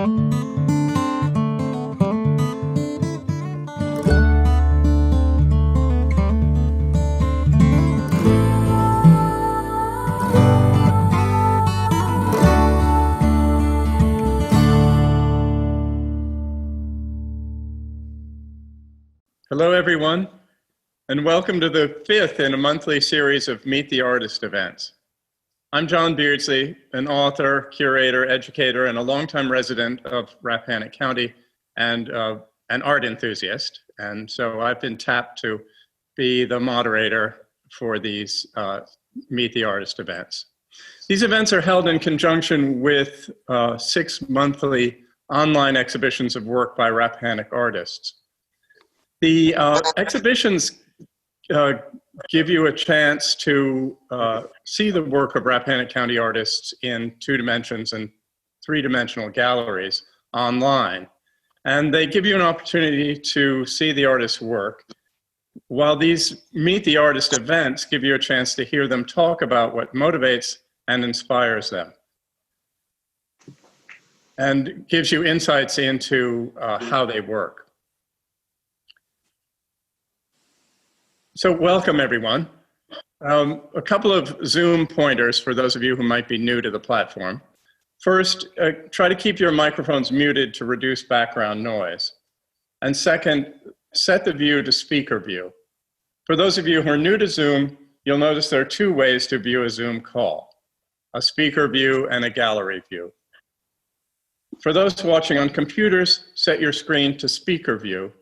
Hello, everyone, and welcome to the fifth in a monthly series of Meet the Artist events. I'm John Beardsley, an author, curator, educator, and a longtime resident of Rappahannock County and an art enthusiast. And so I've been tapped to be the moderator for these Meet the Artist events. These events are held in conjunction with 6 monthly online exhibitions of work by Rappahannock artists. The exhibitions give you a chance to see the work of Rappahannock County artists in 2 dimensions and 3-dimensional galleries online. And they give you an opportunity to see the artist's work, while these Meet the Artist events give you a chance to hear them talk about what motivates and inspires them, and gives you insights into how they work. So welcome, everyone. A couple of Zoom pointers for those of you who might be new to the platform. First, try to keep your microphones muted to reduce background noise. And second, set the view to speaker view. For those of you who are new to Zoom, you'll notice there are 2 ways to view a Zoom call: a speaker view and a gallery view. For those watching on computers, set your screen to speaker view,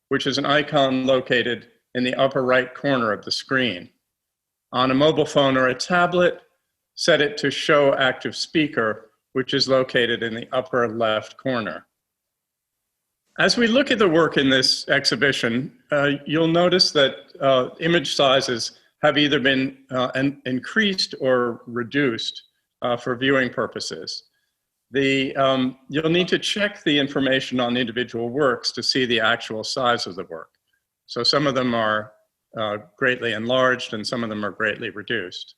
which is an icon located in the upper right corner of the screen. On a mobile phone or a tablet, set it to show active speaker, which is located in the upper left corner. As we look at the work in this exhibition, you'll notice that image sizes have either been increased or reduced for viewing purposes. You'll need to check the information on individual works to see the actual size of the work. So some of them are greatly enlarged and some of them are greatly reduced.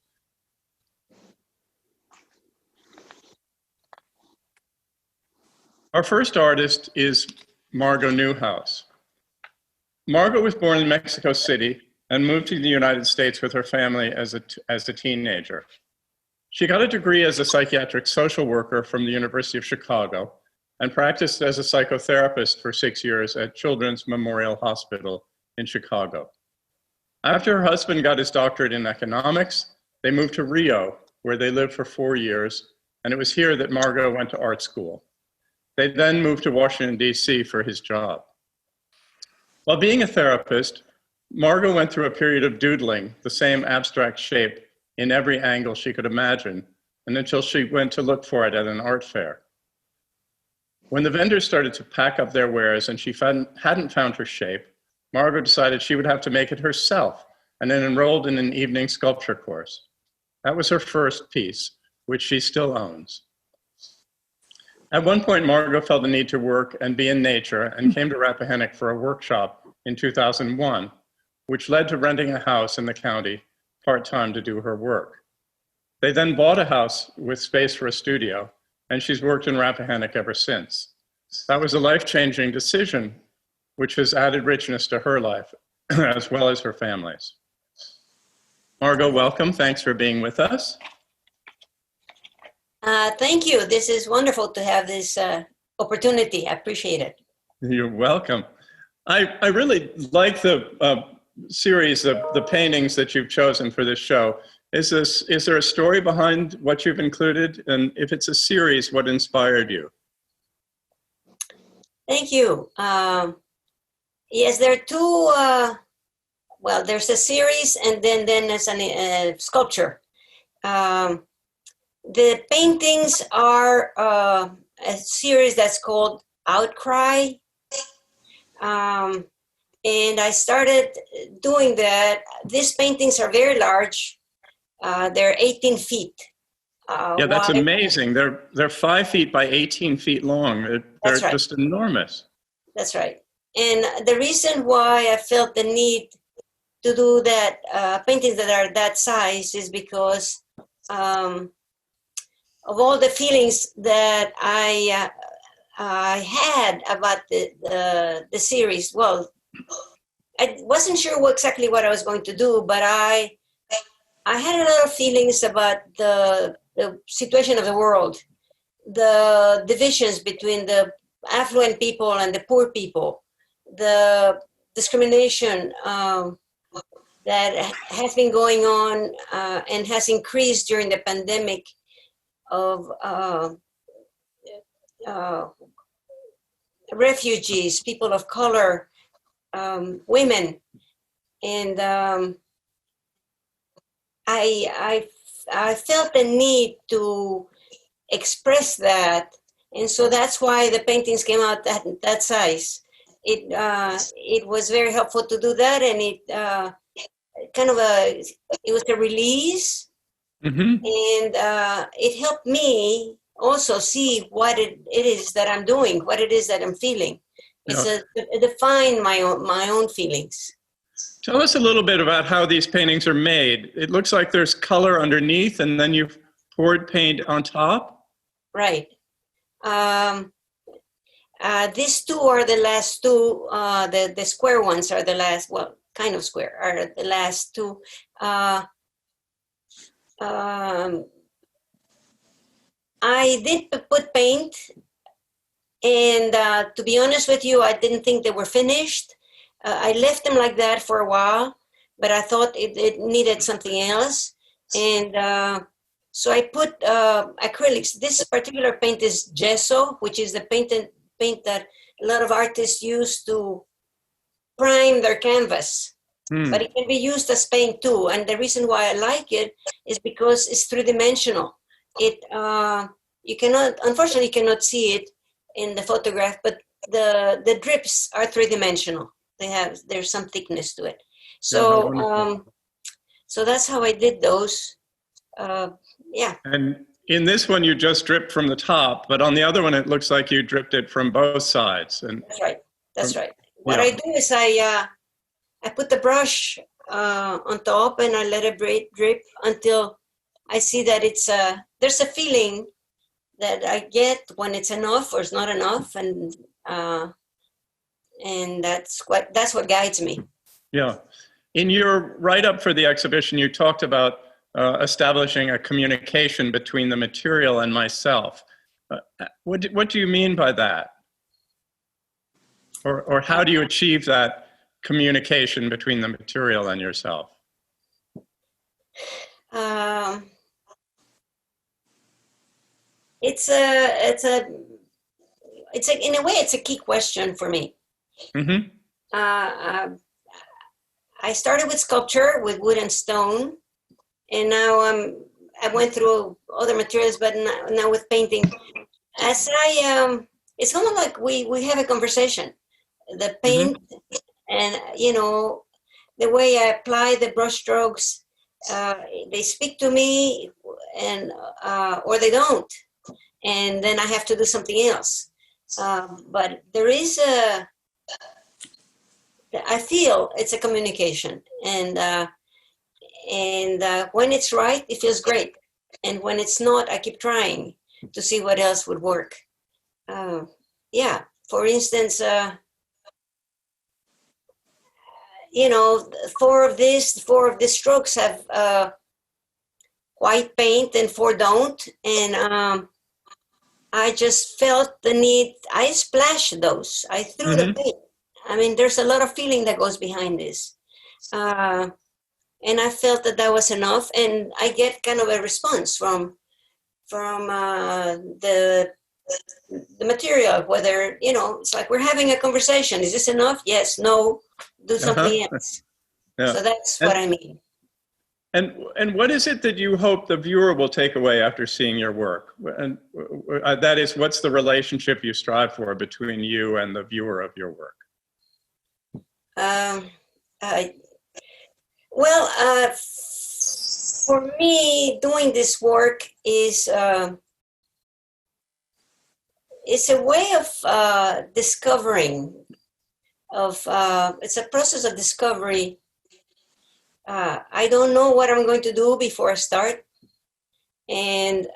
Our first artist is Margot Neuhaus. Margot was born in Mexico City and moved to the United States with her family as a teenager. She got a degree as a psychiatric social worker from the University of Chicago and practiced as a psychotherapist for 6 years at Children's Memorial Hospital in Chicago. After her husband got his doctorate in economics, they moved to Rio, where they lived for 4 years, and it was here that Margot went to art school. They then moved to Washington, D.C. for his job. While being a therapist, Margot went through a period of doodling the same abstract shape in every angle she could imagine, and until she went to look for it at an art fair. When the vendors started to pack up their wares and she hadn't found her shape, Margot decided she would have to make it herself and then enrolled in an evening sculpture course. That was her first piece, which she still owns. At one point, Margot felt the need to work and be in nature and came to Rappahannock for a workshop in 2001, which led to renting a house in the county part-time to do her work. They then bought a house with space for a studio, and she's worked in Rappahannock ever since. That was a life-changing decision, which has added richness to her life, as well as her family's. Margot, welcome. Thanks for being with us. Thank you. This is wonderful to have this opportunity. I appreciate it. You're welcome. I really like the series of the paintings that you've chosen for this show. Is there a story behind what you've included? And if it's a series, what inspired you? Thank you. Yes, there are 2, well, there's a series and then there's a sculpture. The paintings are a series that's called Outcry. And I started doing that. These paintings are very large. They're 18 feet. Yeah, that's amazing. They're 5 feet by 18 feet long. They're right. Just enormous. That's right. And the reason why I felt the need to do that, paintings that are that size, is because of all the feelings that I had about the series. Well, I wasn't sure exactly what I was going to do, but I had a lot of feelings about the situation of the world, the divisions between the affluent people and the poor people, the discrimination that has been going on and has increased during the pandemic of refugees, people of color, women, and I felt the need to express that, and so that's why the paintings came out that size. It was very helpful to do that, and it was a release, Mm-hmm. and it helped me also see what it is that I'm doing, what it is that I'm feeling. It's Yeah. define my own feelings. Tell us a little bit about how these paintings are made. It looks like there's color underneath and then you've poured paint on top. Right. These two are the last two. The square ones are the last. Well, kind of square are the last two. I did put paint, and to be honest with you, I didn't think they were finished. I left them like that for a while, but I thought it needed something else, and so I put acrylics. This particular paint is gesso, which is the paint that a lot of artists use to prime their canvas. But it can be used as paint too. And the reason why I like it is because it's three-dimensional. Unfortunately, you cannot see it in the photograph, but the drips are three-dimensional. There's some thickness to it. So, so that's how I did those. Yeah. And in this one, you just dripped from the top, but on the other one, it looks like you dripped it from both sides. And that's right. That's right. What I do is I put the brush on top and I let it drip until I see that there's a feeling that I get when it's enough or it's not enough, and that's what guides me. Yeah. In your write-up for the exhibition, you talked about establishing a communication between the material and myself. What do you mean by that? Or how do you achieve that communication between the material and yourself? It's in a way, it's a key question for me. Mm-hmm. I started with sculpture, with wood and stone, and now I went through other materials, but now with painting. It's kind of like we have a conversation. The paint, mm-hmm. And the way I apply the brush strokes, they speak to me, and or they don't, and then I have to do something else. But there is I feel it's a communication, and when it's right, it feels great, and when it's not, I keep trying to see what else would work. Yeah, for instance, four of these strokes have white paint and 4 don't, and I just felt the need. I splashed those. I threw mm-hmm. the paint. I mean, there's a lot of feeling that goes behind this. And I felt that was enough, and I get kind of a response from the material, whether, it's like we're having a conversation. Is this enough? Yes, no, do something uh-huh. else. Yeah. So that's what I mean. And what is it that you hope the viewer will take away after seeing your work? And that is, what's the relationship you strive for between you and the viewer of your work? For me, doing this work is it's a way of discovering. It's a process of discovery. I don't know what I'm going to do before I start, and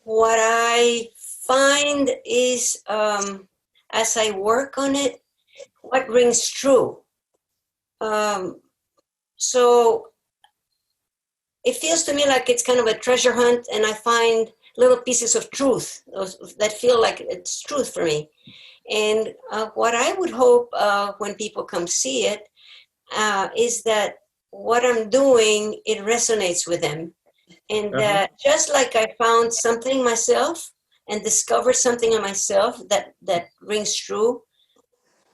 what I find is, as I work on it, what rings true. So it feels to me like it's kind of a treasure hunt, and I find little pieces of truth that feel like it's truth for me. And what I would hope when people come see it is that what I'm doing, it resonates with them. And that just like I found something myself and discovered something in myself that rings true,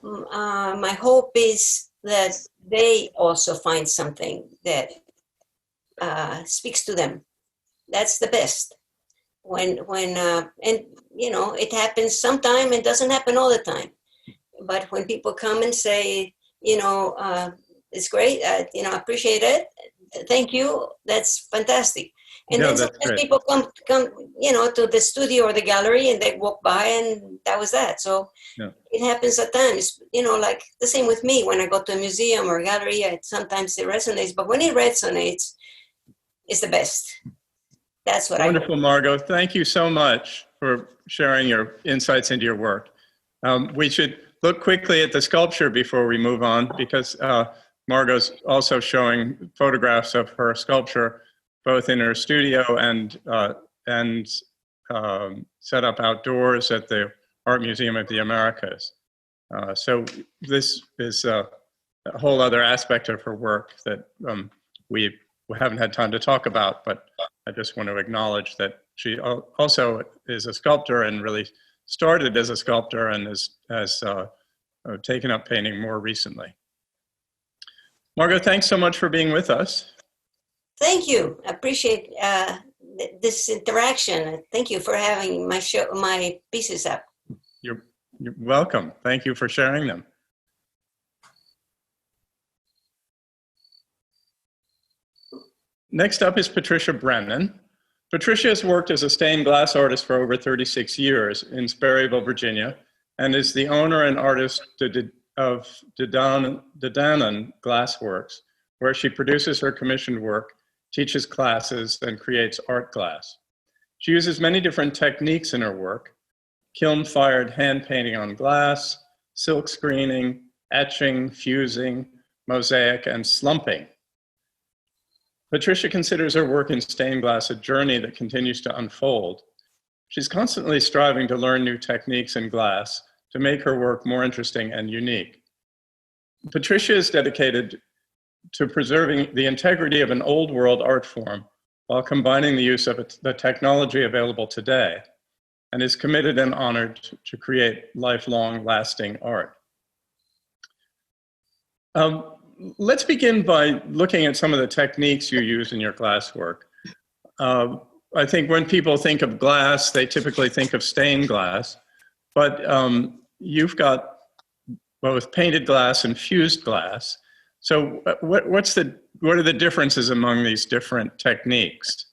my hope is that they also find something that speaks to them. That's the best. When and you know, it happens sometime. It doesn't happen all the time. But when people come and say, you know, it's great, you know, I appreciate it. Thank you. That's fantastic. And then sometimes people come, you know, to the studio or the gallery, and they walk by, and that was that. So it happens at times, you know, like the same with me. When I go to a museum or a gallery, sometimes it resonates. But when it resonates, it's the best. That's what Wonderful, Margot. Thank you so much for sharing your insights into your work. We should look quickly at the sculpture before we move on, because Margot's also showing photographs of her sculpture, both in her studio and set up outdoors at the Art Museum of the Americas. So this is a whole other aspect of her work that we haven't had time to talk about, but I just want to acknowledge that she also is a sculptor and really started as a sculptor and has taken up painting more recently. Margot, thanks so much for being with us. Thank you. I appreciate this interaction. Thank you for having my pieces up. You're welcome. Thank you for sharing them. Next up is Patricia Brennan. Patricia has worked as a stained glass artist for over 36 years in Sperryville, Virginia, and is the owner and artist of Dedanan Glassworks, where she produces her commissioned work, teaches classes, and creates art glass. She uses many different techniques in her work: kiln-fired hand painting on glass, silk screening, etching, fusing, mosaic, and slumping. Patricia considers her work in stained glass a journey that continues to unfold. She's constantly striving to learn new techniques in glass to make her work more interesting and unique. Patricia is dedicated to preserving the integrity of an old world art form while combining the use of the technology available today, and is committed and honored to create lifelong lasting art. Let's begin by looking at some of the techniques you use in your glass work. I think when people think of glass, they typically think of stained glass, but you've got both painted glass and fused glass. So what are the differences among these different techniques?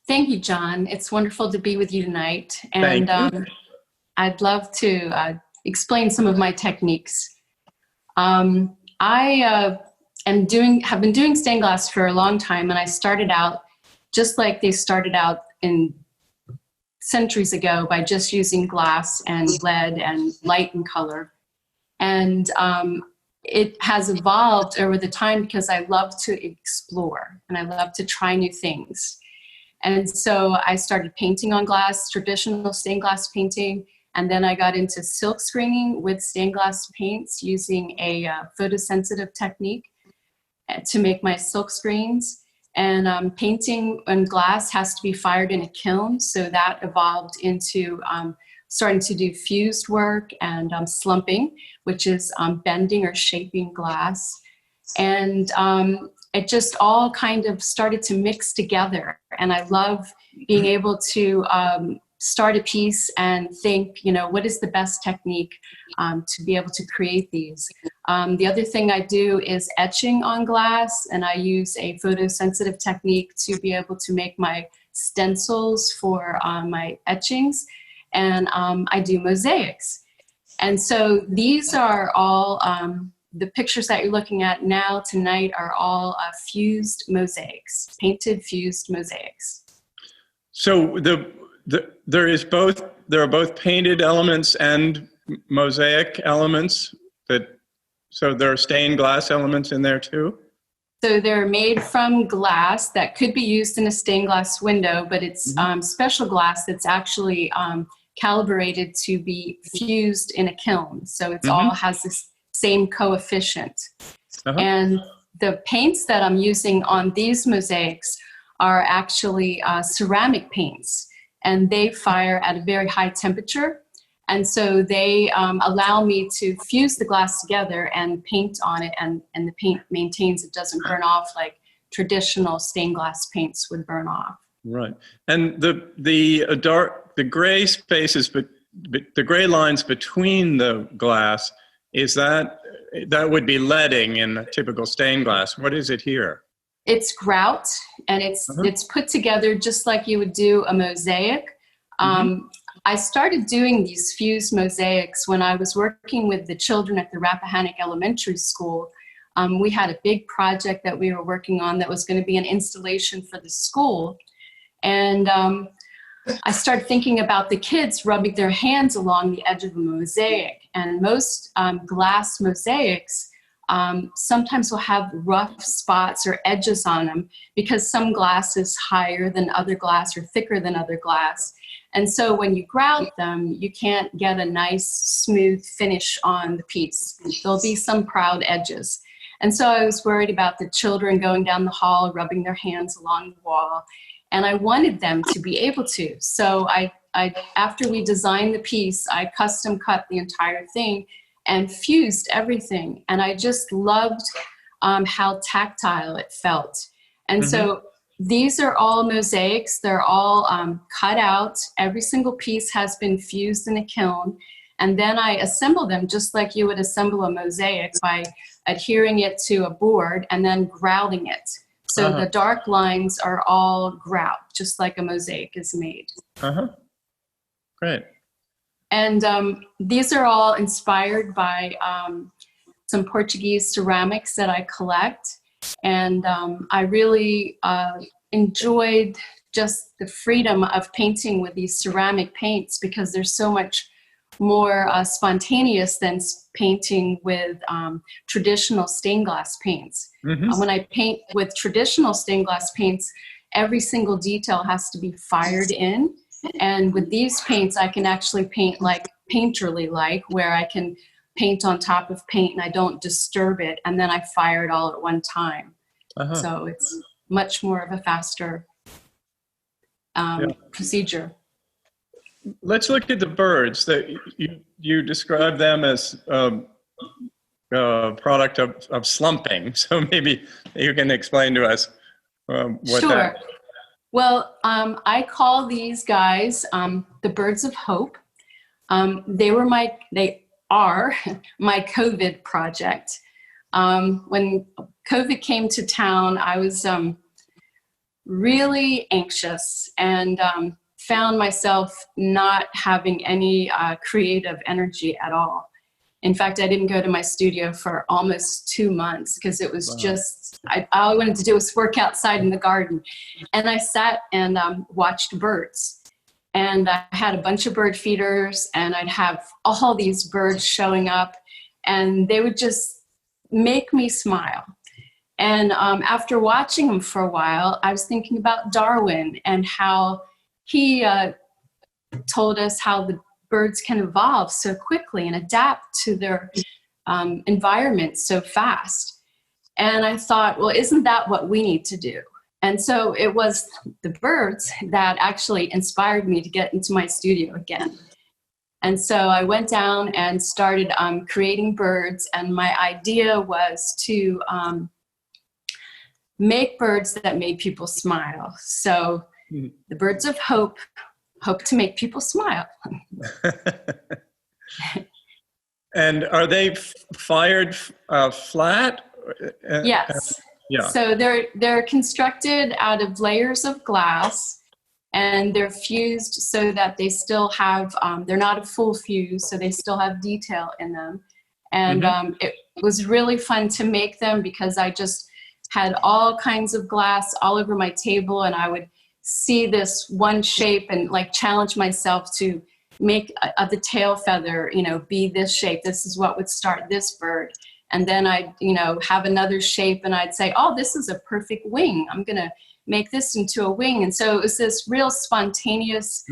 Thank you, John. It's wonderful to be with you tonight. And I'd love to explain some of my techniques. I have been doing stained glass for a long time, and I started out just like they started out in centuries ago by just using glass and lead and light and color. And it has evolved over the time because I love to explore and I love to try new things. And so I started painting on glass, traditional stained glass painting, and then I got into silk screening with stained glass paints using a photosensitive technique to make my silk screens. And painting on glass has to be fired in a kiln, so that evolved into starting to do fused work and slumping, which is bending or shaping glass. And it just all kind of started to mix together. And I love being able to start a piece and think, you know, what is the best technique to be able to create these? The other thing I do is etching on glass, and I use a photosensitive technique to be able to make my stencils for my etchings. And I do mosaics. And so these are all, the pictures that you're looking at now tonight are all fused mosaics, painted fused mosaics. So there are both painted elements and mosaic elements so there are stained glass elements in there too? So they're made from glass that could be used in a stained glass window, but it's special glass that's actually calibrated to be fused in a kiln. So it's all has this same coefficient. And the paints that I'm using on these mosaics are actually ceramic paints, and they fire at a very high temperature. And so they allow me to fuse the glass together and paint on it, and the paint maintains, it doesn't burn off like traditional stained glass paints would burn off. Right. And the gray spaces, but the gray lines between the glass, that would be leading in a typical stained glass. What is it here? It's grout, and it's put together just like you would do a mosaic. I started doing these fused mosaics when I was working with the children at the Rappahannock Elementary School. We had a big project that we were working on that was going to be an installation for the school. And I started thinking about the kids rubbing their hands along the edge of a mosaic. And most glass mosaics sometimes will have rough spots or edges on them because some glass is higher than other glass or thicker than other glass. And so when you grout them, you can't get a nice smooth finish on the piece. There'll be some proud edges. And so I was worried about the children going down the hall, rubbing their hands along the wall. And I wanted them to be able to. So I after we designed the piece, I custom cut the entire thing and fused everything. And I just loved how tactile it felt. And so these are all mosaics. They're all cut out. Every single piece has been fused in a kiln. And then I assemble them just like you would assemble a mosaic by adhering it to a board and then grouting it. So the dark lines are all grout, just like a mosaic is made. Great. And these are all inspired by some Portuguese ceramics that I collect. And I really enjoyed just the freedom of painting with these ceramic paints because they're so much more spontaneous than painting with traditional stained glass paints. When I paint with traditional stained glass paints, every single detail has to be fired in. And with these paints, I can actually paint like painterly like, where I can paint on top of paint and I don't disturb it. And then I fire it all at one time. So it's much more of a faster procedure. Let's look at the birds. That you describe them as a product of slumping. So maybe you can explain to us what that. Well, I call these guys the birds of hope. They are my COVID project. When COVID came to town, I was really anxious and found myself not having any creative energy at all. In fact, I didn't go to my studio for almost 2 months because it was just, all I wanted to do was work outside in the garden. And I sat and watched birds. And I had a bunch of bird feeders and I'd have all these birds showing up and they would just make me smile. And after watching them for a while, I was thinking about Darwin and how he told us how the birds can evolve so quickly and adapt to their environment so fast. And I thought, well, isn't that what we need to do? And so it was the birds that actually inspired me to get into my studio again. And so I went down and started creating birds. And my idea was to make birds that made people smile. So the birds of hope to make people smile. And are they fired flat? Yes. Yeah. So they're constructed out of layers of glass, and they're fused so that they still have, they're not a full fuse, so they still have detail in them. And it was really fun to make them because I just had all kinds of glass all over my table, and I would see this one shape and like challenge myself to make the tail feather, you know, be this shape. This is what would start this bird. And then I'd, you know, have another shape and I'd say, oh, this is a perfect wing. I'm going to make this into a wing. And so it was this real spontaneous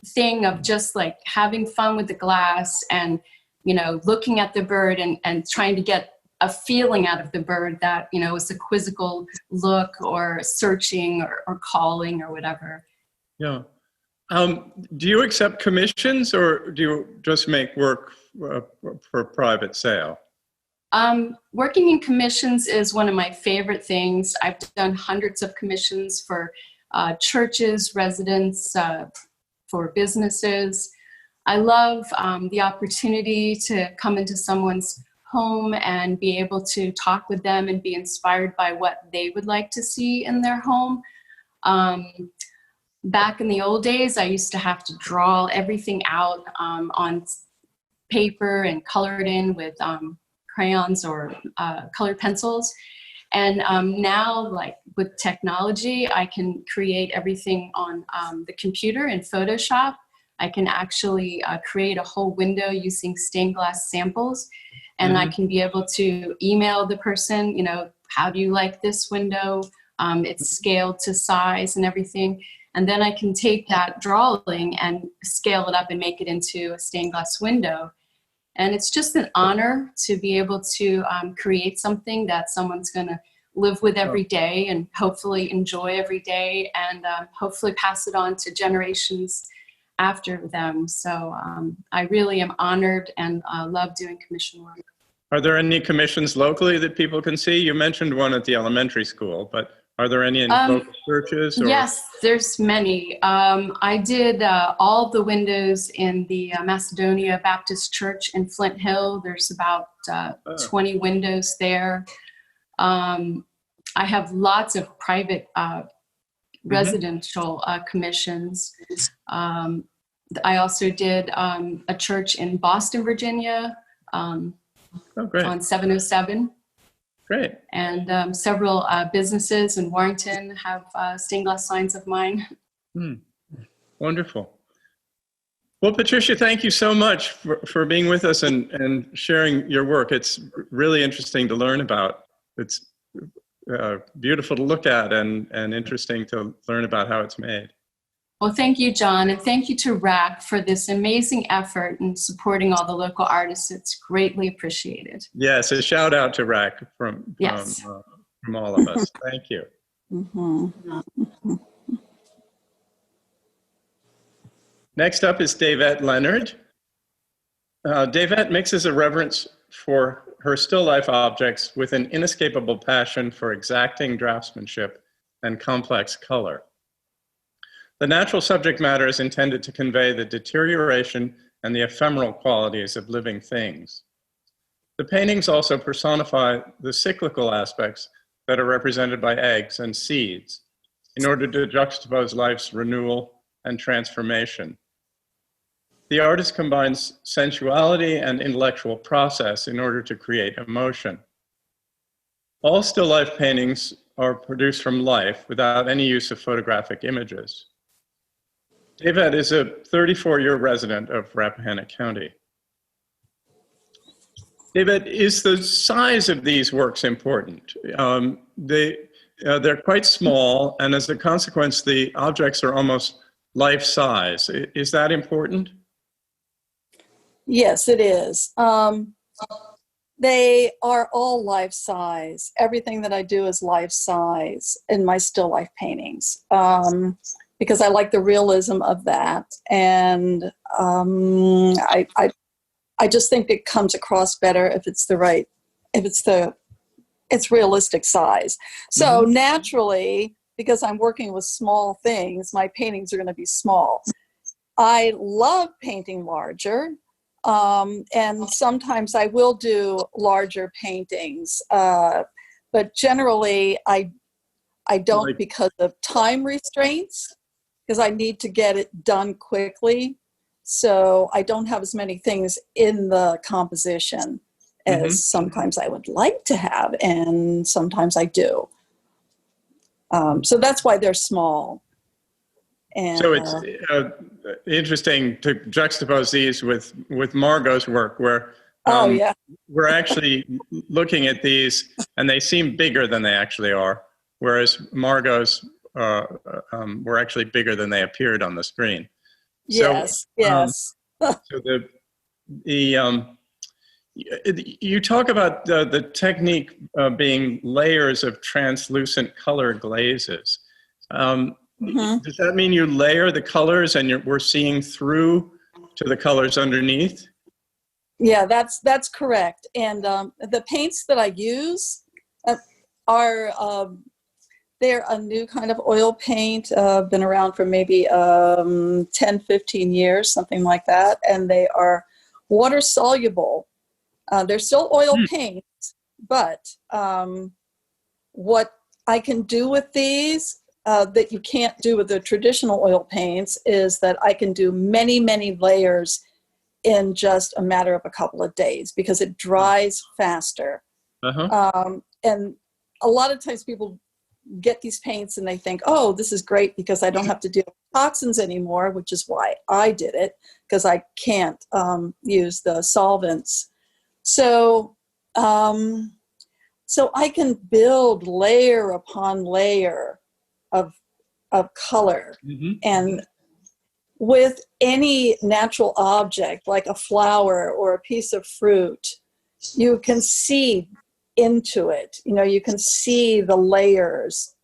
thing of just like having fun with the glass and, you know, looking at the bird and trying to get a feeling out of the bird that, you know, was a quizzical look or searching or calling or whatever. Yeah. Do you accept commissions or do you just make work for private sale? Working in commissions is one of my favorite things. I've done hundreds of commissions for churches, residents, for businesses. I love the opportunity to come into someone's home and be able to talk with them and be inspired by what they would like to see in their home. Back in the old days, I used to have to draw everything out on paper and color it in with crayons or colored pencils. And now, like with technology, I can create everything on the computer in Photoshop. I can actually create a whole window using stained glass samples. And I can be able to email the person, you know, how do you like this window? It's scaled to size and everything. And then I can take that drawing and scale it up and make it into a stained glass window. And it's just an honor to be able to create something that someone's going to live with every day and hopefully enjoy every day and hopefully pass it on to generations after them. So I really am honored and love doing commission work. Are there any commissions locally that people can see? You mentioned one at the elementary school, but are there any in local churches? Or? Yes, there's many. I did all the windows in the Macedonia Baptist Church in Flint Hill. There's about 20 windows there. I have lots of private residential commissions. I also did a church in Boston, Virginia on 707. Great. And several businesses in Warrington have stained glass signs of mine. Wonderful. Well, Patricia, thank you so much for being with us and sharing your work. It's really interesting to learn about. It's beautiful to look at and interesting to learn about how it's made. Well, thank you, John, and thank you to RAC for this amazing effort in supporting all the local artists. It's greatly appreciated. Yes, a shout out to RAC from all of us. Thank you. Next up is Davette Leonard. Davette mixes a reverence for her still life objects with an inescapable passion for exacting draftsmanship and complex color. The natural subject matter is intended to convey the deterioration and the ephemeral qualities of living things. The paintings also personify the cyclical aspects that are represented by eggs and seeds in order to juxtapose life's renewal and transformation. The artist combines sensuality and intellectual process in order to create emotion. All still life paintings are produced from life without any use of photographic images. Davette is a 34-year resident of Rappahannock County. Davette, is the size of these works important? They're quite small, and as a consequence, the objects are almost life-size. Is that important? Yes, it is. They are all life-size. Everything that I do is life-size in my still life paintings. Because I like the realism of that, and I just think it comes across better if it's it's realistic size. So naturally, because I'm working with small things, my paintings are going to be small. I love painting larger, and sometimes I will do larger paintings, but generally I don't because of time restraints. Because I need to get it done quickly. So I don't have as many things in the composition as sometimes I would like to have, and sometimes I do. So that's why they're small. And, so it's interesting to juxtapose these with Margot's work, where we're actually looking at these and they seem bigger than they actually are, whereas Margot's were actually bigger than they appeared on the screen. Yes, yes. So you talk about the technique being layers of translucent color glazes. Does that mean you layer the colors and we're seeing through to the colors underneath? Yeah, that's correct. And the paints that I use are they're a new kind of oil paint, been around for maybe 10, 15 years, something like that. And they are water soluble. They're still oil paints, but what I can do with these that you can't do with the traditional oil paints is that I can do many, many layers in just a matter of a couple of days because it dries faster. And a lot of times people get these paints and they think, oh, this is great because I don't have to deal with toxins anymore, which is why I did it, because I can't use the solvents. So I can build layer upon layer of color. And with any natural object, like a flower or a piece of fruit, you can see into it. You know, you can see the layers.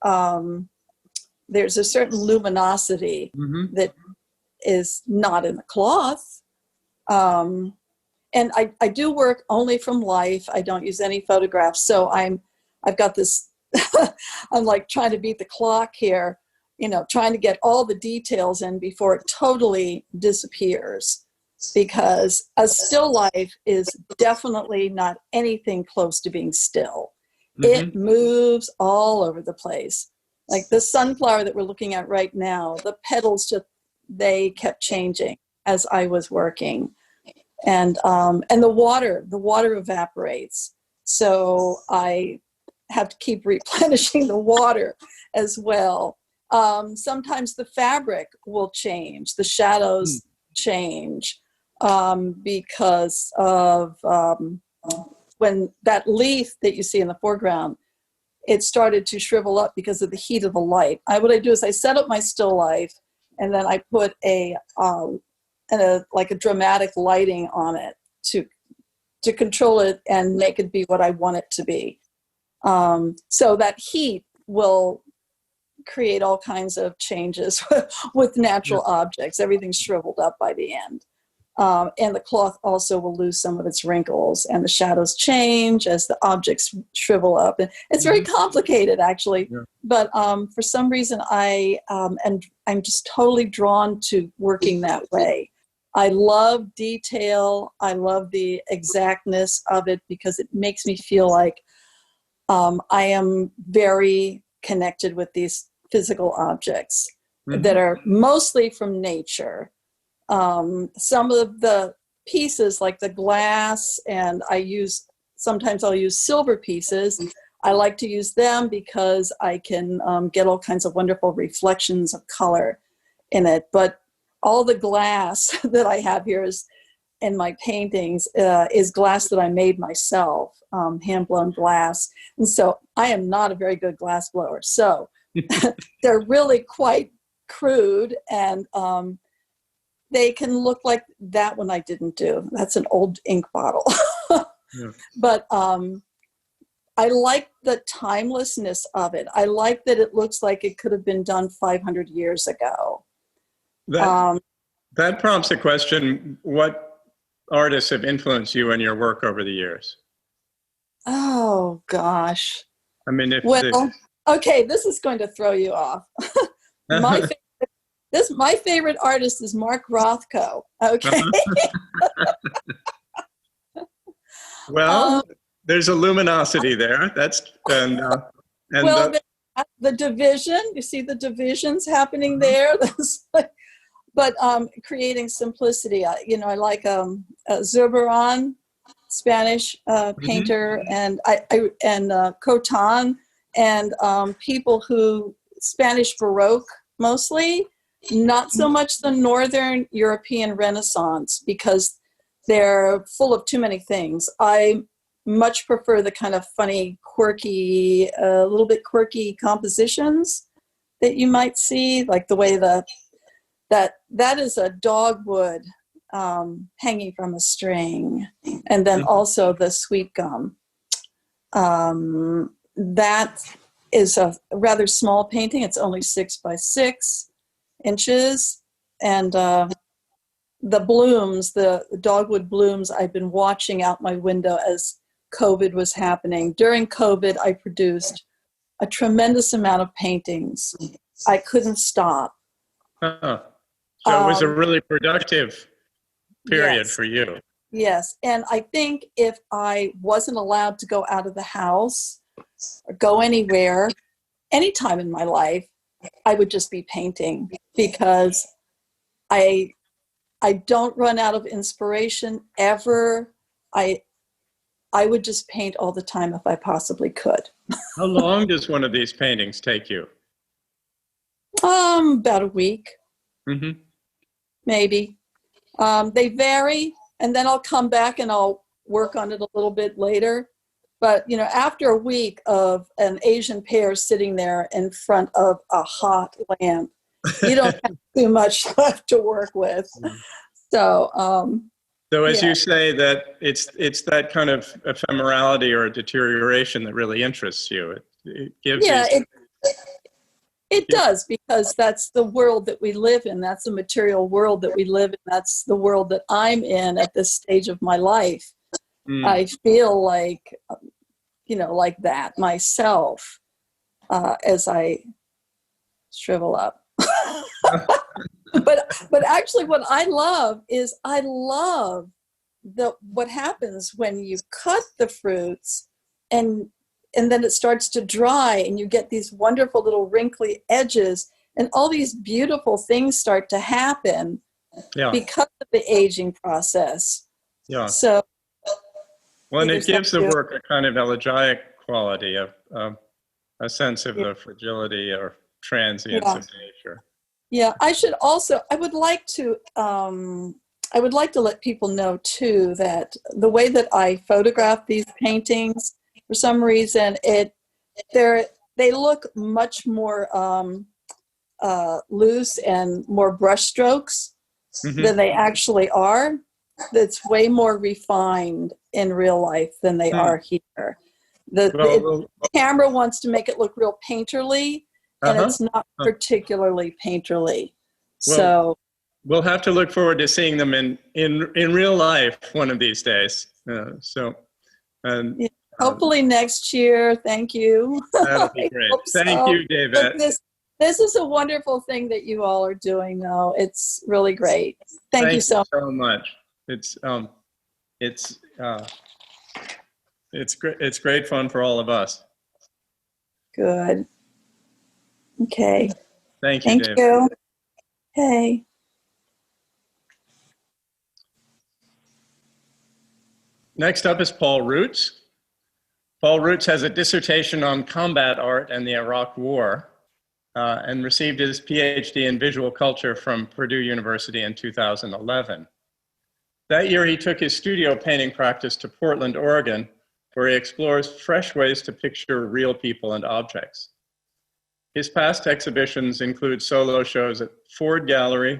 There's a certain luminosity that is not in the cloth. And I do work only from life. I don't use any photographs. So I've got this, I'm like trying to beat the clock here, you know, trying to get all the details in before it totally disappears, because a still life is definitely not anything close to being still. It moves all over the place. Like the sunflower that we're looking at right now, the petals they kept changing as I was working. And the water evaporates. So I have to keep replenishing the water as well. Sometimes the fabric will change, the shadows change because of when that leaf that you see in the foreground, it started to shrivel up because of the heat of the light. What I do is I set up my still life and then I put a dramatic lighting on it to control it and make it be what I want it to be. So that heat will create all kinds of changes with natural objects. Everything's shriveled up by the end. And the cloth also will lose some of its wrinkles and the shadows change as the objects shrivel up. And it's very complicated, actually. Yeah. But for some reason, I'm just totally drawn to working that way. I love detail. I love the exactness of it because it makes me feel like I am very connected with these physical objects that are mostly from nature. Some of the pieces like the glass, and sometimes I'll use silver pieces. I like to use them because I can get all kinds of wonderful reflections of color in it. But all the glass that I have here in my paintings is glass that I made myself, hand-blown glass. And so I am not a very good glass blower. So they're really quite crude, and they can look like that one I didn't do. That's an old ink bottle. But I like the timelessness of it. I like that it looks like it could have been done 500 years ago. That prompts a question. What artists have influenced you in your work over the years? Oh, gosh. I mean, okay, this is going to throw you off. My favorite artist is Mark Rothko. Okay. Well, there's a luminosity there. The division. You see the divisions happening there. But creating simplicity. I like Zurbarán, Spanish painter, and Cotan, and people who, Spanish Baroque mostly, not so much the Northern European Renaissance, because they're full of too many things. I much prefer the kind of funny, quirky, a little bit quirky compositions that you might see, like the way that is a dogwood hanging from a string, and then also the sweet gum. That is a rather small painting. It's only 6 by 6 inches, and the blooms, the dogwood blooms, I've been watching out my window as COVID was happening. During COVID, I produced a tremendous amount of paintings. I couldn't stop. So it was a really productive period Yes. for you. Yes, and I think if I wasn't allowed to go out of the house or go anywhere, anytime in my life, I would just be painting, because I don't run out of inspiration ever. I would just paint all the time if I possibly could. How long does one of these paintings take you? About a week, Mm-hmm. maybe. They vary, and then I'll come back and I'll work on it a little bit later. But, you know, after a week of an Asian pear sitting there in front of a hot lamp, you don't have too much left to work with. So, So as yeah. you say, that it's that kind of ephemerality or deterioration that really interests you. It gives you. It does, because that's the world that we live in. That's the material world that we live in. That's the world that I'm in at this stage of my life. I feel like, you know, like that myself as I shrivel up. But actually what I love is what happens when you cut the fruits and then it starts to dry and you get these wonderful little wrinkly edges, and all these beautiful things start to happen because of the aging process. Yeah. So, well, and it gives the work a kind of elegiac quality, of a sense of the fragility or transience of nature. Yeah, I would like to let people know too that the way that I photograph these paintings, for some reason, they look much more loose and more brush strokes than they actually are. That's way more refined in real life than they are here. The camera wants to make it look real painterly, and it's not particularly painterly. So we'll have to look forward to seeing them in real life one of these days. Hopefully next year. Thank you. That'll be great. Thank you, David. This is a wonderful thing that you all are doing, though. It's really great. Thank you so much. It's great. It's great fun for all of us. Good. Okay. Thank you, David. Thank you. Okay. Next up is Paul Roots. Paul Roots has a dissertation on combat art and the Iraq War, and received his PhD in visual culture from Purdue University in 2011. That year, he took his studio painting practice to Portland, Oregon, where he explores fresh ways to picture real people and objects. His past exhibitions include solo shows at Ford Gallery,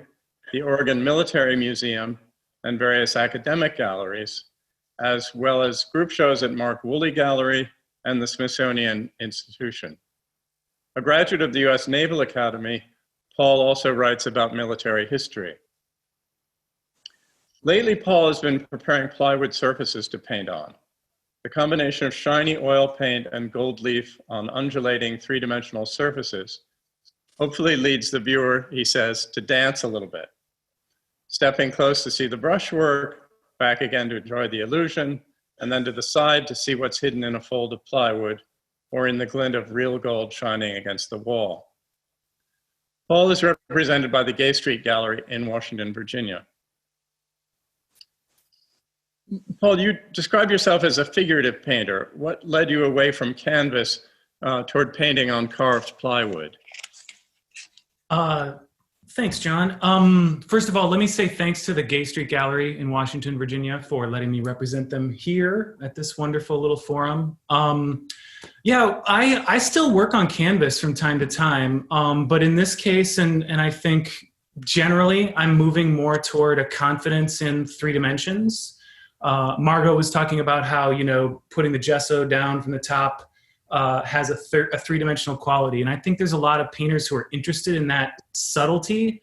the Oregon Military Museum, and various academic galleries, as well as group shows at Mark Woolley Gallery and the Smithsonian Institution. A graduate of the US Naval Academy, Paul also writes about military history. Lately, Paul has been preparing plywood surfaces to paint on. The combination of shiny oil paint and gold leaf on undulating three-dimensional surfaces hopefully leads the viewer, he says, to dance a little bit. Stepping close to see the brushwork, back again to enjoy the illusion, and then to the side to see what's hidden in a fold of plywood or in the glint of real gold shining against the wall. Paul is represented by the Gay Street Gallery in Washington, Virginia. Paul, you describe yourself as a figurative painter. What led you away from canvas toward painting on carved plywood? Thanks, John. First of all, let me say thanks to the Gay Street Gallery in Washington, Virginia, for letting me represent them here at this wonderful little forum. Yeah, I still work on canvas from time to time, but in this case, and I think generally, I'm moving more toward a confidence in 3 dimensions. Margot was talking about how, putting the gesso down from the top has a 3-dimensional quality. And I think there's a lot of painters who are interested in that subtlety.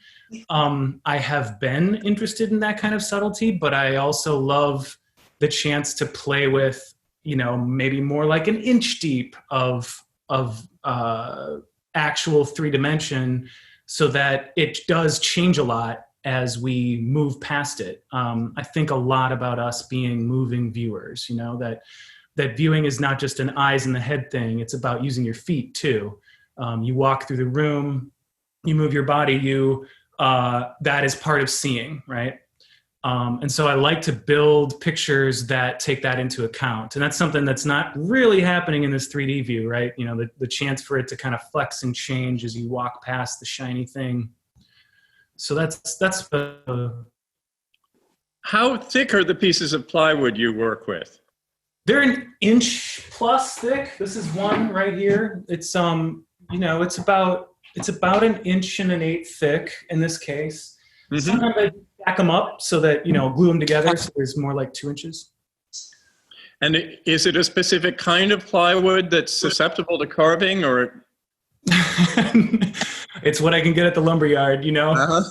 I have been interested in that kind of subtlety, but I also love the chance to play with, maybe more like an inch deep of actual 3-dimension, so that it does change a lot as we move past it. I think a lot about us being moving viewers, that viewing is not just an eyes in the head thing. It's about using your feet too. You walk through the room, you move your body, that is part of seeing, right? And so I like to build pictures that take that into account. And that's something that's not really happening in this 3D view, right? The chance for it to kind of flex and change as you walk past the shiny thing. So that's How thick are the pieces of plywood you work with? They're an inch plus thick. This is one right here. It's it's about an inch and an eighth thick in this case. Mm-hmm. Sometimes I stack them up so that glue them together, so there's more like 2 inches. And is it a specific kind of plywood that's susceptible to carving, or? It's what I can get at the lumberyard, Uh-huh.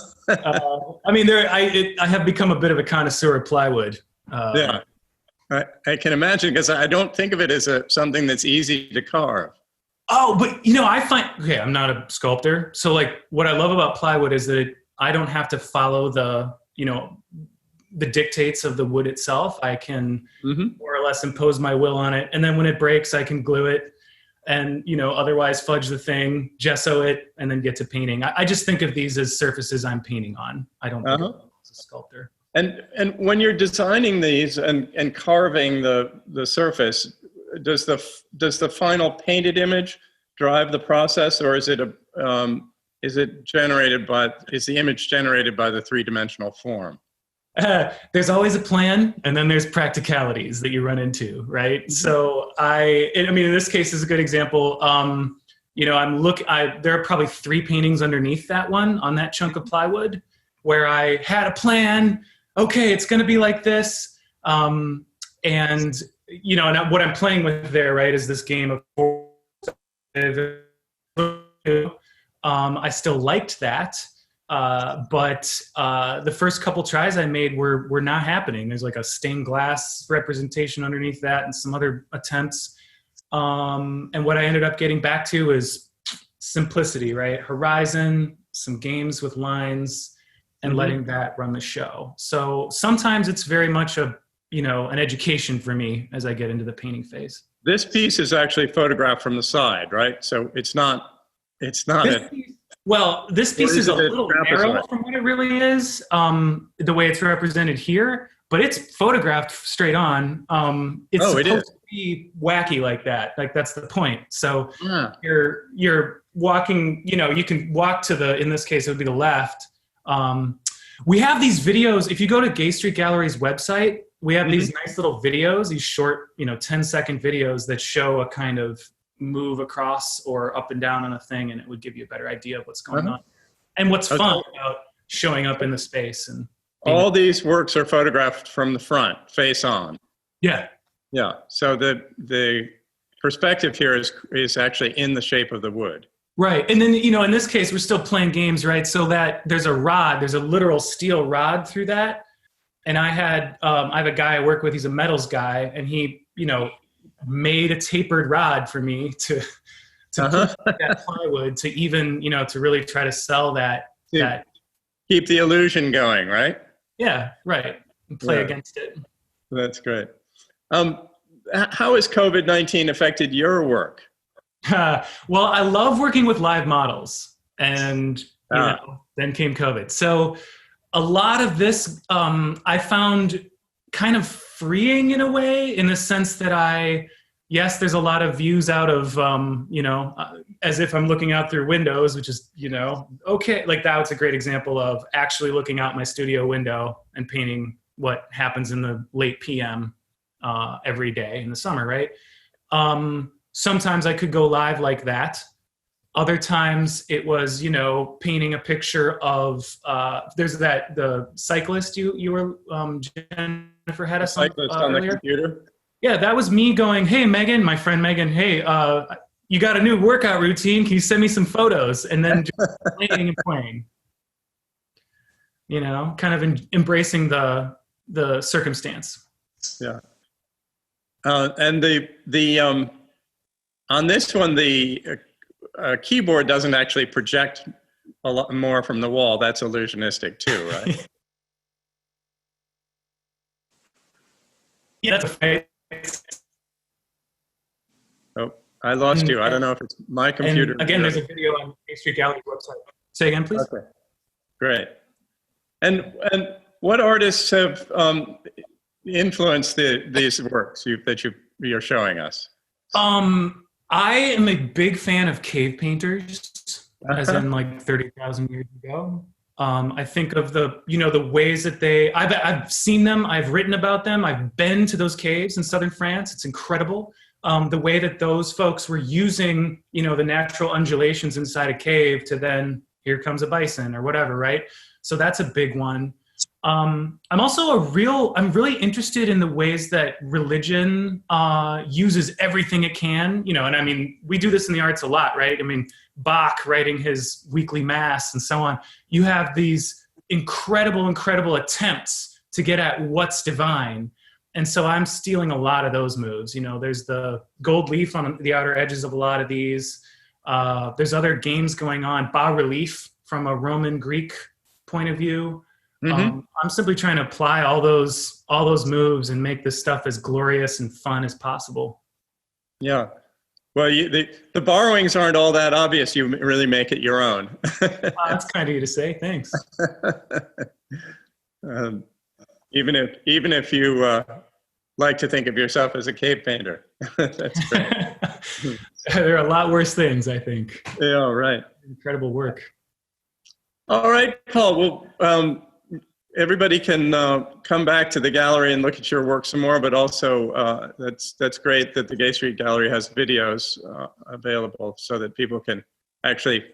I have become a bit of a connoisseur of plywood. Yeah. I can imagine, because I don't think of it as something that's easy to carve. Oh, but I find, I'm not a sculptor. So like what I love about plywood is that I don't have to follow the dictates of the wood itself. I can more or less impose my will on it. And then when it breaks, I can glue it and, otherwise fudge the thing, gesso it, and then get to painting. I just think of these as surfaces I'm painting on. I don't think of them as a sculptor. And when you're designing these and carving the surface, does the final painted image drive the process, or is the image generated by the 3-dimensional form? There's always a plan, and then there's practicalities that you run into, right? Mm-hmm. So in this case is a good example. There are probably 3 paintings underneath that one on that chunk of plywood where I had a plan. Okay, it's going to be like this. And what I'm playing with there, right, is this game of I still liked that. But the first couple tries I made were not happening. There's like a stained glass representation underneath that and some other attempts. And what I ended up getting back to is simplicity, right? Horizon, some games with lines, and letting that run the show. So sometimes it's very much an education for me as I get into the painting phase. This piece is actually photographed from the side, right? So it's not this piece is a little narrow from what it really is, the way it's represented here, but it's photographed straight on. It's supposed to be wacky like that. Like that's the point. So you're walking, you can walk to in this case, it would be the left. We have these videos. If you go to Gay Street Gallery's website, we have these nice little videos, these short, 10-second videos that show a kind of move across or up and down on a thing, and it would give you a better idea of what's going on and what's fun about showing up in the space. And all these works are photographed from the front, face on. Yeah. So the perspective here is actually in the shape of the wood. Right. And then, in this case, we're still playing games, right? So that there's a literal steel rod through that. And I have a guy I work with, he's a metals guy, and he, made a tapered rod for me to put that plywood to even, to really try to sell that. Keep the illusion going, right? Yeah, right. And play against it. That's great. How has COVID-19 affected your work? Well, I love working with live models, and then came COVID. So a lot of this I found kind of freeing in a way, in the sense that I yes, there's a lot of views out of, as if I'm looking out through windows, which is, okay. Like that was a great example of actually looking out my studio window and painting what happens in the late PM every day in the summer, right? Sometimes I could go live like that. Other times it was, painting a picture of, there's the cyclist you were, Jennifer had us on the computer. Yeah, that was me going, hey, Megan, my friend Megan, hey, you got a new workout routine. Can you send me some photos? And then just playing and playing, kind of embracing the circumstance. Yeah. And on this one, the keyboard doesn't actually project a lot more from the wall. That's illusionistic too, right? Yeah, that's right. Oh, I lost you. I don't know if it's my computer. And again, there's a video on the A Street Gallery website. Say again, please. Okay, great. And what artists have influenced these works that you're showing us? I am a big fan of cave painters, as in like 30,000 years ago. I think of the ways that I've seen them, I've written about them, I've been to those caves in southern France. It's incredible. The way that those folks were using, the natural undulations inside a cave to then, here comes a bison or whatever, right? So that's a big one. I'm also I'm really interested in the ways that religion uses everything it can, and I mean, we do this in the arts a lot, right? I mean, Bach writing his weekly mass and so on. You have these incredible attempts to get at what's divine. And so I'm stealing a lot of those moves. There's the gold leaf on the outer edges of a lot of these. There's other games going on, bas-relief from a Roman Greek point of view. Mm-hmm. I'm simply trying to apply all those moves and make this stuff as glorious and fun as possible. Yeah. Well, the borrowings aren't all that obvious. You really make it your own. That's kind of you to say. Thanks. Even if you like to think of yourself as a cave painter, that's great. There are a lot worse things, I think. Yeah, right. Incredible work. All right, Paul. Well, everybody can come back to the gallery and look at your work some more, but also that's great that the Gay Street Gallery has videos available so that people can actually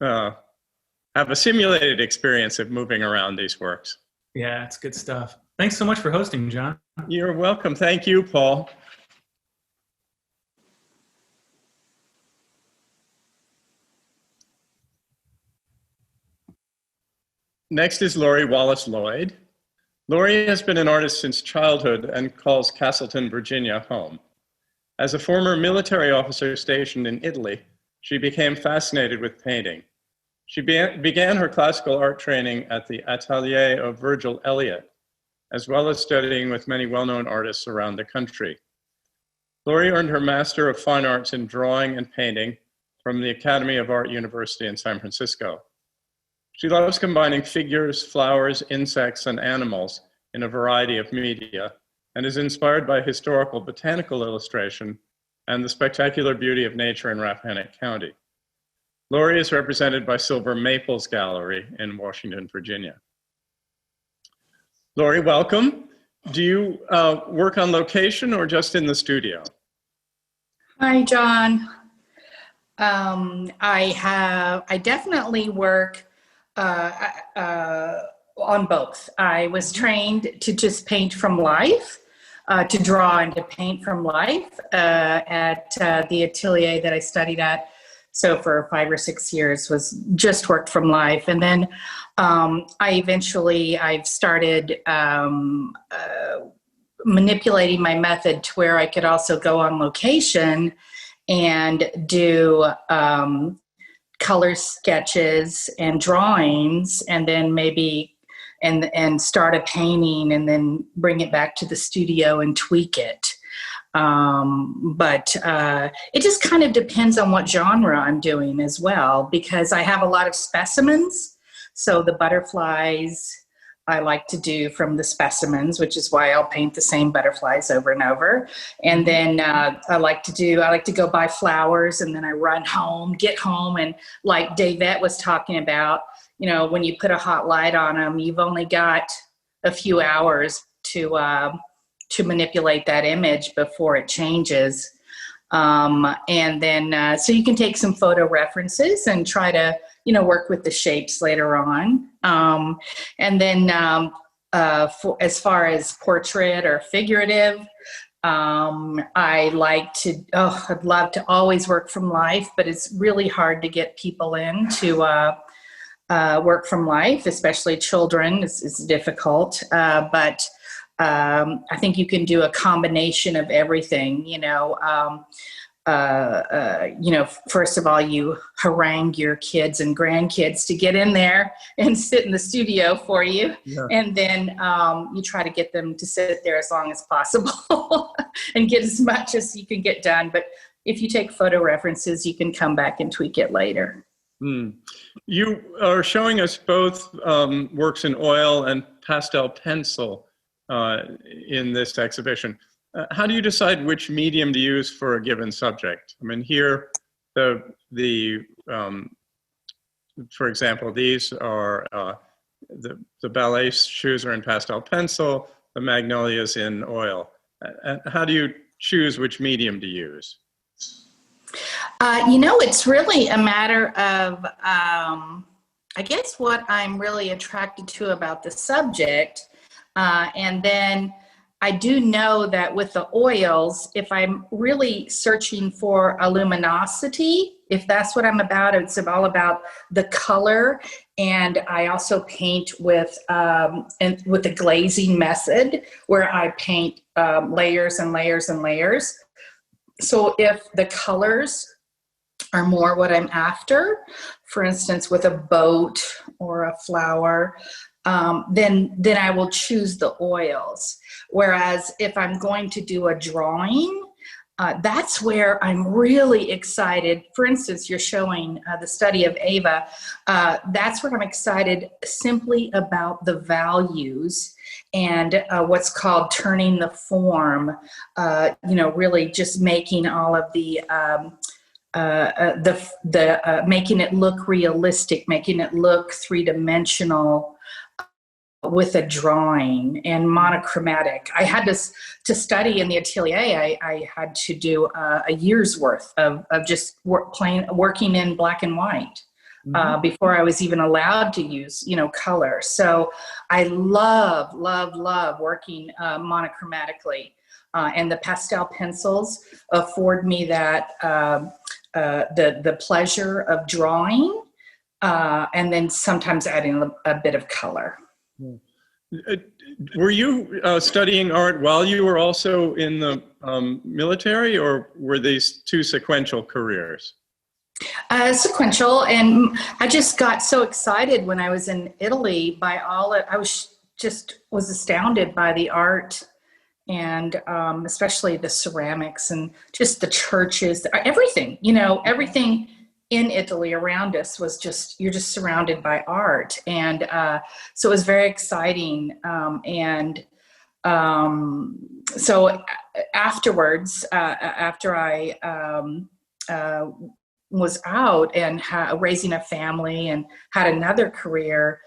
have a simulated experience of moving around these works. Yeah, it's good stuff. Thanks so much for hosting, John. You're welcome. Thank you, Paul. Next is Laurie Wallace Lloyd. Laurie has been an artist since childhood and calls Castleton, Virginia, home. As a former military officer stationed in Italy, she became fascinated with painting. She began her classical art training at the Atelier of Virgil Elliott, as well as studying with many well-known artists around the country. Laurie earned her Master of Fine Arts in Drawing and Painting from the Academy of Art University in San Francisco. She loves combining figures, flowers, insects, and animals in a variety of media, and is inspired by historical botanical illustration and the spectacular beauty of nature in Rappahannock County. Laurie is represented by Silver Maples Gallery in Washington, Virginia. Laurie, welcome. Do you work on location or just in the studio? Hi, John. I definitely work on both. I was trained to just paint from life, to draw and to paint from life at the atelier that I studied at. So for 5 or 6 years was just worked from life. And then I've started manipulating my method to where I could also go on location and do color sketches and drawings, and then maybe and start a painting and then bring it back to the studio and tweak it. But it just kind of depends on what genre I'm doing as well, because I have a lot of specimens. So the butterflies, I like to do from the specimens, which is why I'll paint the same butterflies over and over. And then I like to go buy flowers, and then I run home, get home. And like Davette was talking about, you know, when you put a hot light on them, you've only got a few hours to manipulate that image before it changes. And then, so you can take some photo references and try to, you know, work with the shapes later on. And then as far as portrait or figurative, I like to, I'd love to always work from life, but it's really hard to get people in to work from life, especially children. It's difficult, but I think you can do a combination of everything, you know. First of all, you harangue your kids and grandkids to get in there and sit in the studio for you. Yeah. And then you try to get them to sit there as long as possible and get as much as you can get done. But if you take photo references, you can come back and tweak it later. You are showing us both works in oil and pastel pencil in this exhibition. How do you decide which medium to use for a given subject? I mean, here, for example, these are the ballet shoes are in pastel pencil, the magnolias in oil. How do you choose which medium to use? You know, it's really a matter of, I guess, what I'm really attracted to about the subject. And then I do know that with the oils, if I'm really searching for a luminosity, if that's what I'm about, it's all about the color. And I also paint with the glazing method, where I paint layers and layers and layers. So if the colors are more what I'm after, for instance, with a boat or a flower, then I will choose the oils. Whereas if I'm going to do a drawing, that's where I'm really excited. For instance, you're showing the study of Ava. That's where I'm excited simply about the values and what's called turning the form, really just making all of the making it look realistic, making it look three-dimensional, with a drawing and monochromatic. I had to study in the atelier. I had to do a year's worth of just working in black and white before I was even allowed to use, color. So I love working monochromatically. And the pastel pencils afford me that the pleasure of drawing, and then sometimes adding a bit of color. Were you studying art while you were also in the military, or were these two sequential careers? Sequential, and I just got so excited when I was in Italy by all it. I was astounded by the art, and especially the ceramics and just the churches, everything. Everything in Italy around us was you're just surrounded by art. And so it was very exciting. So afterwards, after I was out and raising a family and had another career,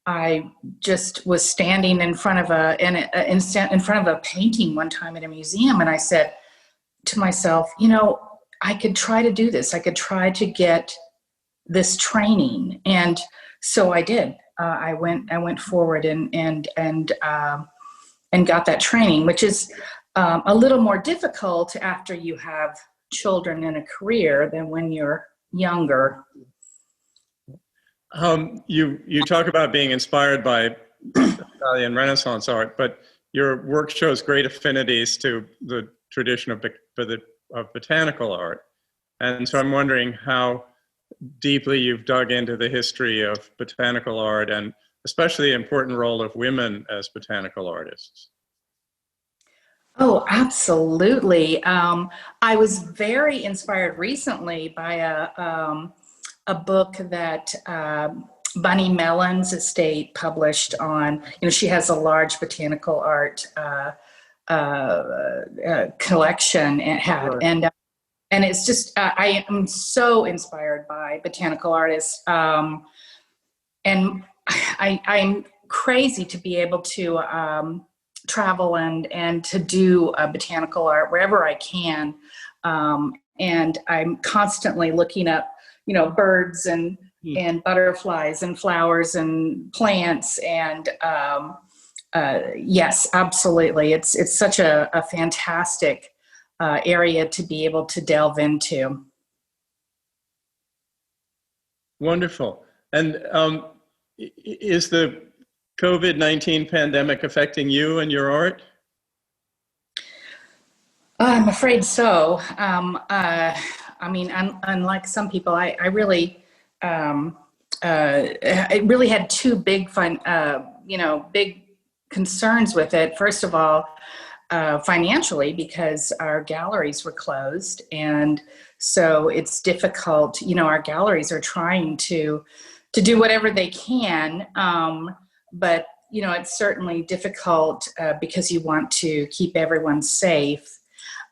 I just was standing in front of a painting one time at a museum. And I said to myself, I could try to do this. I could try to get this training, and so I did. I went forward and got that training, which is a little more difficult after you have children and a career than when you're younger. You talk about being inspired by Italian Renaissance art, but your work shows great affinities to the tradition of botanical art. And so I'm wondering how deeply you've dug into the history of botanical art, and especially the important role of women as botanical artists. Oh, absolutely. I was very inspired recently by a book that Bunny Mellon's estate published on, she has a large botanical art collection it had. Right. And it's just, I am so inspired by botanical artists. And I'm crazy to be able to travel and to do botanical art wherever I can. And I'm constantly looking up, birds and butterflies and flowers and plants. And yes, absolutely. It's such a fantastic area to be able to delve into. Wonderful. And is the COVID-19 pandemic affecting you and your art? I'm afraid so. Unlike some people, I really, I really had two big big concerns with it. First of all, financially, because our galleries were closed, and so it's difficult. Our galleries are trying to do whatever they can, but it's certainly difficult because you want to keep everyone safe.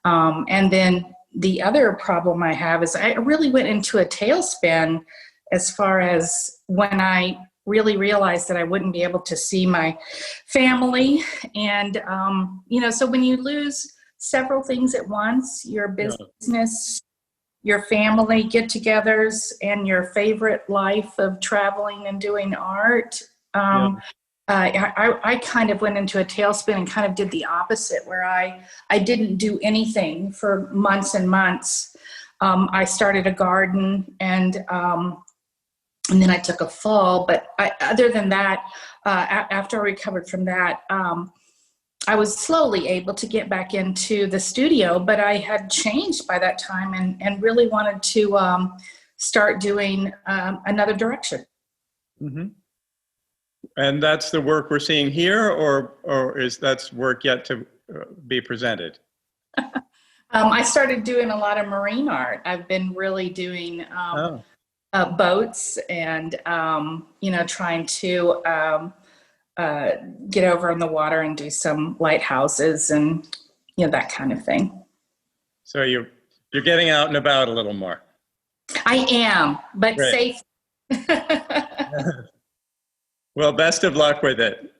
And then the other problem I have is I really went into a tailspin as far as when I really realized that I wouldn't be able to see my family. And, so when you lose several things at once, your business, your family get-togethers, and your favorite life of traveling and doing art, I kind of went into a tailspin and kind of did the opposite, where I didn't do anything for months and months. I started a garden, and then I took a fall. But other than that, after I recovered from that, I was slowly able to get back into the studio. But I had changed by that time and really wanted to start doing another direction. Mm-hmm. And that's the work we're seeing here, or is that work yet to be presented? I started doing a lot of marine art. I've been really doing boats and, trying to get over in the water and do some lighthouses and, that kind of thing. So you're getting out and about a little more. I am, but Great. safe. Well, best of luck with it.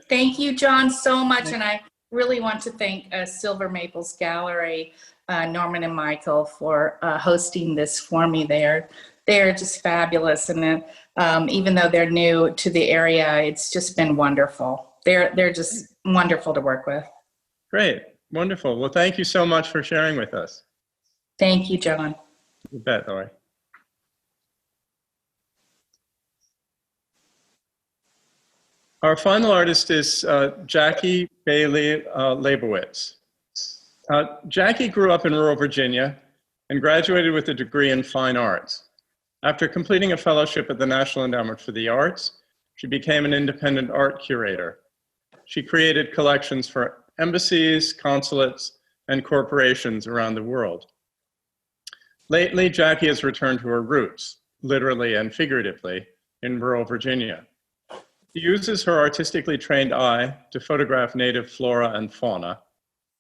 Thank you, John, so much. And I really want to thank Silver Maples Gallery, Norman and Michael, for hosting this for me. They're just fabulous. And even though they're new to the area, it's just been wonderful. They're just wonderful to work with. Great. Wonderful. Well, thank you so much for sharing with us. Thank you, John. You bet, Laurie. Our final artist is Jackie Bailey Labowitz. Jackie grew up in rural Virginia and graduated with a degree in fine arts. After completing a fellowship at the National Endowment for the Arts, she became an independent art curator. She created collections for embassies, consulates, and corporations around the world. Lately, Jackie has returned to her roots, literally and figuratively, in rural Virginia. She uses her artistically trained eye to photograph native flora and fauna,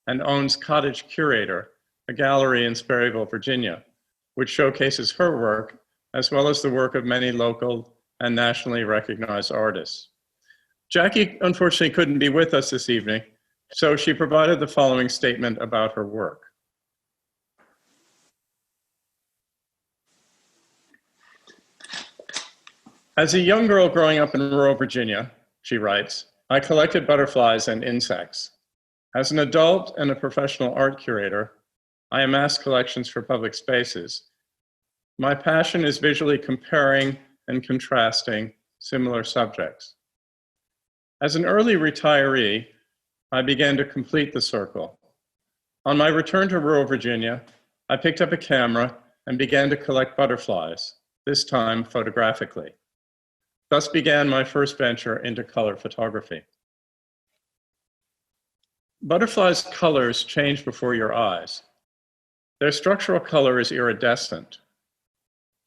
and owns Cottage Curator, a gallery in Sperryville, Virginia, which showcases her work as well as the work of many local and nationally recognized artists. Jackie unfortunately couldn't be with us this evening, so she provided the following statement about her work. As a young girl growing up in rural Virginia, she writes, I collected butterflies and insects. As an adult and a professional art curator, I amass collections for public spaces. My passion is visually comparing and contrasting similar subjects. As an early retiree, I began to complete the circle. On my return to rural Virginia, I picked up a camera and began to collect butterflies, this time photographically. Thus began my first venture into color photography. Butterflies' colors change before your eyes. Their structural color is iridescent.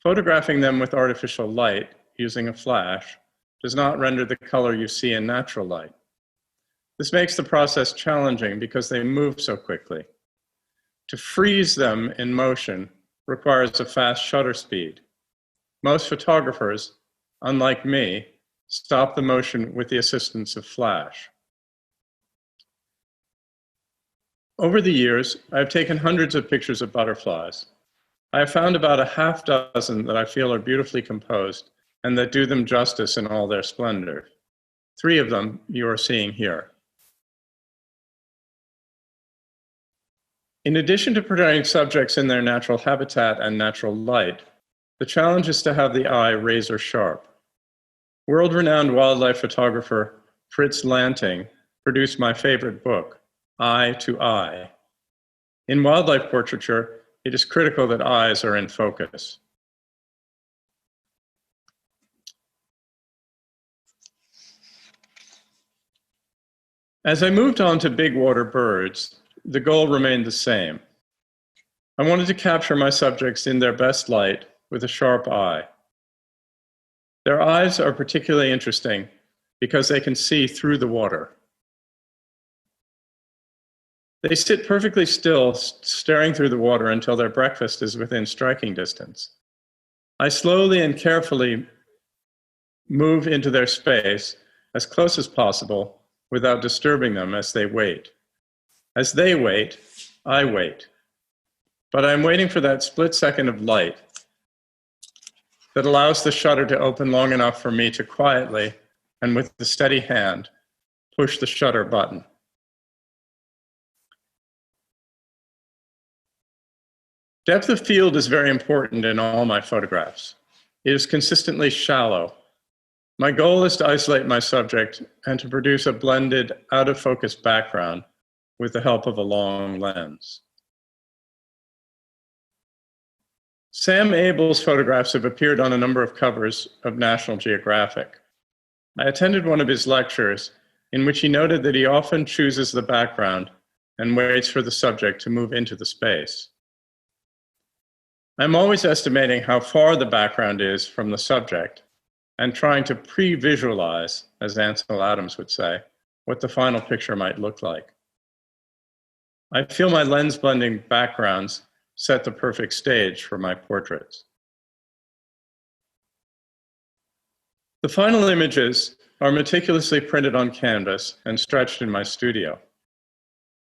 Photographing them with artificial light using a flash does not render the color you see in natural light. This makes the process challenging because they move so quickly. To freeze them in motion requires a fast shutter speed. Most photographers, unlike me, stop the motion with the assistance of flash. Over the years, I've taken hundreds of pictures of butterflies. I have found about a half dozen that I feel are beautifully composed and that do them justice in all their splendor. 3 of them you are seeing here. In addition to portraying subjects in their natural habitat and natural light, the challenge is to have the eye razor sharp. World-renowned wildlife photographer Fritz Lanting produced my favorite book, Eye to Eye. In wildlife portraiture, it is critical that eyes are in focus. As I moved on to big water birds, the goal remained the same. I wanted to capture my subjects in their best light with a sharp eye. Their eyes are particularly interesting because they can see through the water. They sit perfectly still, staring through the water until their breakfast is within striking distance. I slowly and carefully move into their space as close as possible without disturbing them as they wait. As they wait, I wait. But I'm waiting for that split second of light that allows the shutter to open long enough for me to quietly, and with a steady hand, push the shutter button. Depth of field is very important in all my photographs. It is consistently shallow. My goal is to isolate my subject and to produce a blended, out-of-focus background with the help of a long lens. Sam Abel's photographs have appeared on a number of covers of National Geographic. I attended one of his lectures in which he noted that he often chooses the background and waits for the subject to move into the space. I'm always estimating how far the background is from the subject and trying to pre-visualize, as Ansel Adams would say, what the final picture might look like. I feel my lens blending backgrounds set the perfect stage for my portraits. The final images are meticulously printed on canvas and stretched in my studio.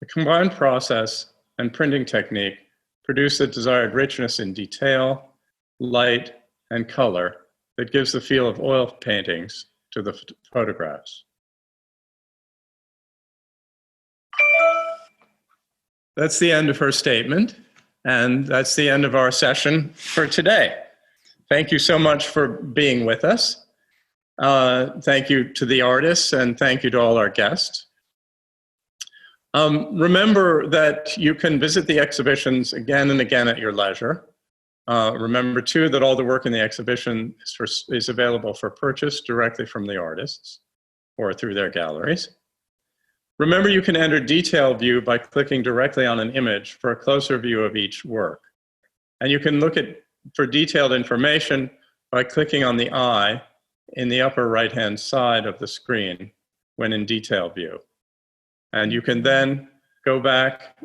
The combined process and printing technique produce the desired richness in detail, light, and color that gives the feel of oil paintings to the photographs. That's the end of her statement, and that's the end of our session for today. Thank you so much for being with us. Thank you to the artists, and thank you to all our guests. Remember that you can visit the exhibitions again and again at your leisure. Remember, too, that all the work in the exhibition is available for purchase directly from the artists or through their galleries. Remember, you can enter detail view by clicking directly on an image for a closer view of each work. And you can look for detailed information by clicking on the eye in the upper right-hand side of the screen when in detail view. And you can then go back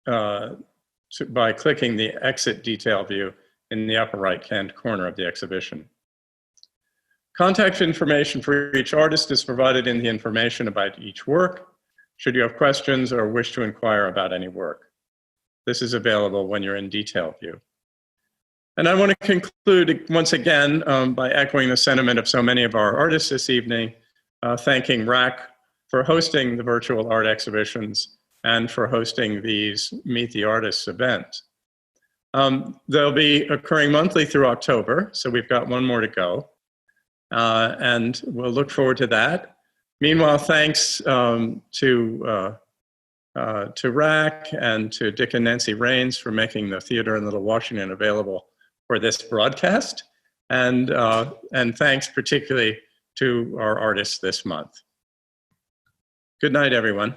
by clicking the exit detail view in the upper right-hand corner of the exhibition. Contact information for each artist is provided in the information about each work, should you have questions or wish to inquire about any work. This is available when you're in detail view. And I want to conclude once again by echoing the sentiment of so many of our artists this evening, thanking RAC for hosting the virtual art exhibitions and for hosting these Meet the Artists events. They'll be occurring monthly through October, so we've got one more to go. And we'll look forward to that. Meanwhile, thanks to RAC and to Dick and Nancy Raines for making the theater in Little Washington available for this broadcast. And thanks particularly to our artists this month. Good night, everyone.